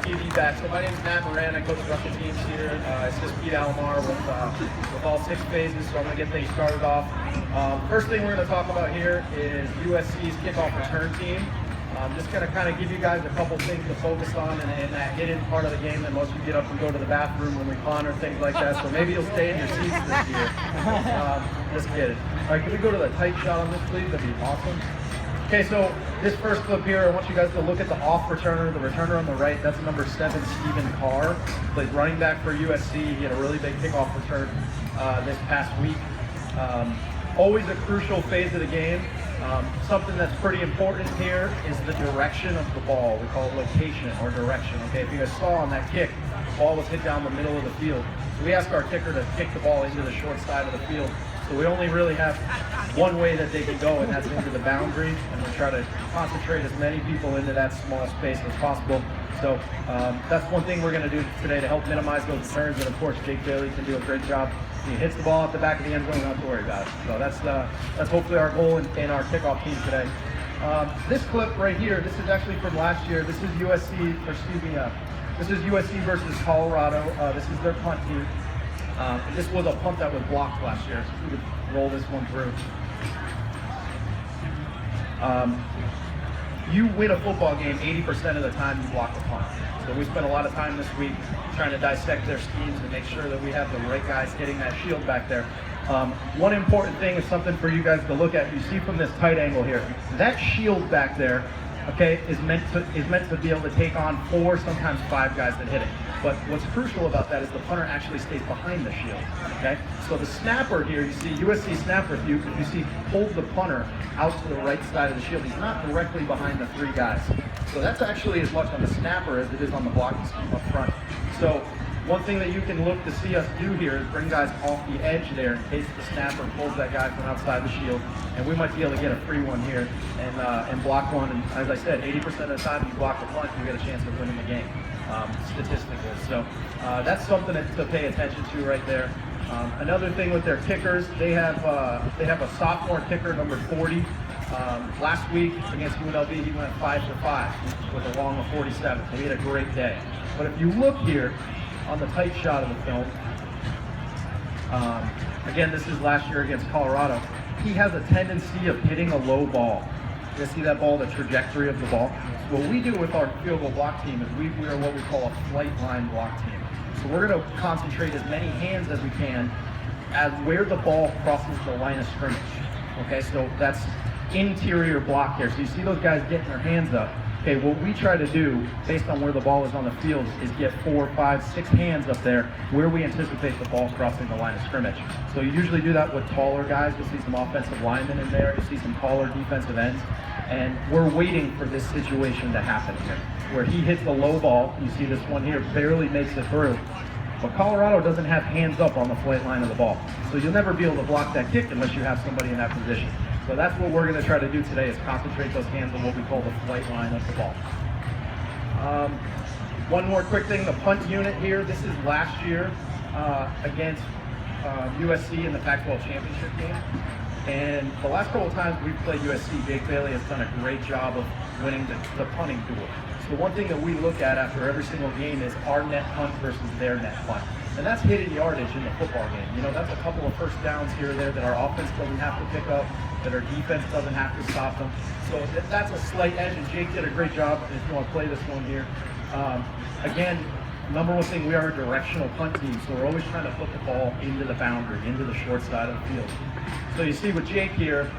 TV back. So my name is Matt Moran. I coach Russian teams here. Assist Pete Alomar with all 6 phases. So I'm going to get things started off. First thing we're going to talk about here is USC's kickoff return team. I'm just going to kind of give you guys a couple things to focus on in that hidden part of the game that most of you get up and go to the bathroom when we punt or things like that. So maybe you'll stay in your seats this year. Just kidding. All right, can we go to the tight shot on this, please? That'd be awesome. Okay, so this first clip here, I want you guys to look at the off returner, the returner on the right. That's number 7, Stephen Carr. Plays running back for USC. He had a really big kickoff return this past week. Always a crucial phase of the game. Something that's pretty important here is the direction of the ball. We call it location or direction. Okay, if you guys saw on that kick, the ball was hit down the middle of the field. So we ask our kicker to kick the ball into the short side of the field. So we only really have one way that they can go, and that's into the boundary. And we try to concentrate as many people into that small space as possible. So that's one thing we're going to do today to help minimize those returns. And of course, Jake Bailey can do a great job. He hits the ball at the back of the end zone, we don't have to worry about it. So that's hopefully our goal in our kickoff team today. This clip right here, this is actually from last year. This is this is USC versus Colorado. This is their punt team. This was a punt that was blocked last year. So we could roll this one through. You win a football game 80% of the time you block a punt. So we spent a lot of time this week trying to dissect their schemes and make sure that we have the right guys hitting that shield back there. One important thing is something for you guys to look at. You see from this tight angle here, that shield back there, okay, is meant to be able to take on 4, sometimes 5 guys that hit it. But what's crucial about that is the punter actually stays behind the shield. Okay, so the snapper here, you see USC snapper, if you see hold the punter out to the right side of the shield. He's not directly behind the 3 guys. So that's actually as much on the snapper as it is on the blocking scheme up front. So one thing that you can look to see us do here is bring guys off the edge there in case the snapper pulls that guy from outside the shield, and we might be able to get a free one here and block one. And as I said, 80% of the time you block the punt, you get a chance of winning the game statistically. So that's something to pay attention to right there. Another thing with their kickers, they have a sophomore kicker, number 40. Last week against UNLV, he went 5 for 5 with a long of 47. So he had a great day. But if you look here on the tight shot of the film, again, this is last year against Colorado. He has a tendency of hitting a low ball. You see that ball, the trajectory of the ball? What we do with our field goal block team is we are what we call a flight line block team. So we're going to concentrate as many hands as we can at where the ball crosses the line of scrimmage. Okay, so that's interior block here. So you see those guys getting their hands up. Okay, what we try to do, based on where the ball is on the field, is get 4, 5, 6 hands up there where we anticipate the ball crossing the line of scrimmage. So you usually do that with taller guys. You'll see some offensive linemen in there. You'll see some taller defensive ends. And we're waiting for this situation to happen here, where he hits the low ball. You see this one here, barely makes it through. But Colorado doesn't have hands up on the flight line of the ball. So you'll never be able to block that kick unless you have somebody in that position. So that's what we're going to try to do today, is concentrate those hands on what we call the flight line of the ball. One more quick thing, the punt unit here, this is last year against USC in the Pac-12 championship game. And the last couple of times we've played USC, Jake Bailey has done a great job of winning the punting duel. So one thing that we look at after every single game is our net punt versus their net punt. And that's hidden yardage in the football game. You know, that's a couple of first downs here or there that our offense doesn't have to pick up, that our defense doesn't have to stop them. So that's a slight edge, and Jake did a great job. If you want to play this one here. Again, number one thing, we are a directional punt team, so we're always trying to put the ball into the boundary, into the short side of the field. So you see with Jake here,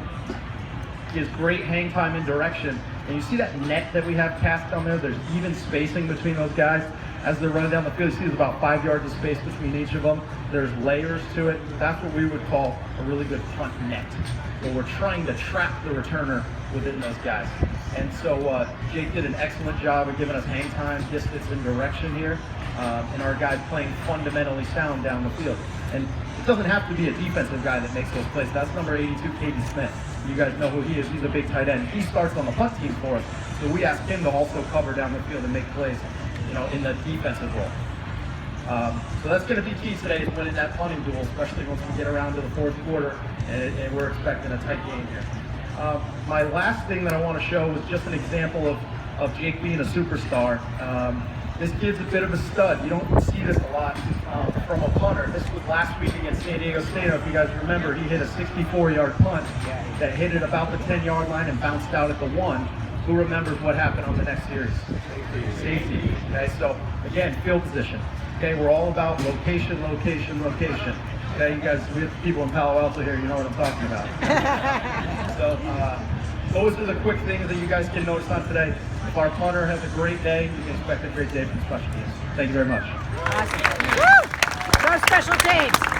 he has great hang time and direction. And you see that net that we have cast down there? There's even spacing between those guys. As they're running down the field, you see there's about 5 yards of space between each of them. There's layers to it. That's what we would call a really good punt net, where we're trying to trap the returner within those guys. And so Jake did an excellent job of giving us hang time, distance, and direction here. And our guys playing fundamentally sound down the field. And it doesn't have to be a defensive guy that makes those plays. That's number 82, Katie Smith. You guys know who he is. He's a big tight end. He starts on the punt team for us. So we ask him to also cover down the field and make plays, you know, in the defensive role. So that's going to be key today, is winning that punting duel, especially once we get around to the fourth quarter and we're expecting a tight game here. My last thing that I want to show is just an example of Jake being a superstar. This kid's a bit of a stud. You don't see this a lot from a punter. This was last week against San Diego State. If you guys remember, he hit a 64-yard punt that hit it about the 10-yard line and bounced out at the 1. Who remembers what happened on the next series? Safety. Okay, so again, field position. Okay, we're all about location, location, location. Okay, you guys, we have people in Palo Alto here, you know what I'm talking about. So those are the quick things that you guys can notice on today. If our punter has a great day, you can expect a great day from the special teams. Thank you very much. Awesome. Woo! Go special teams.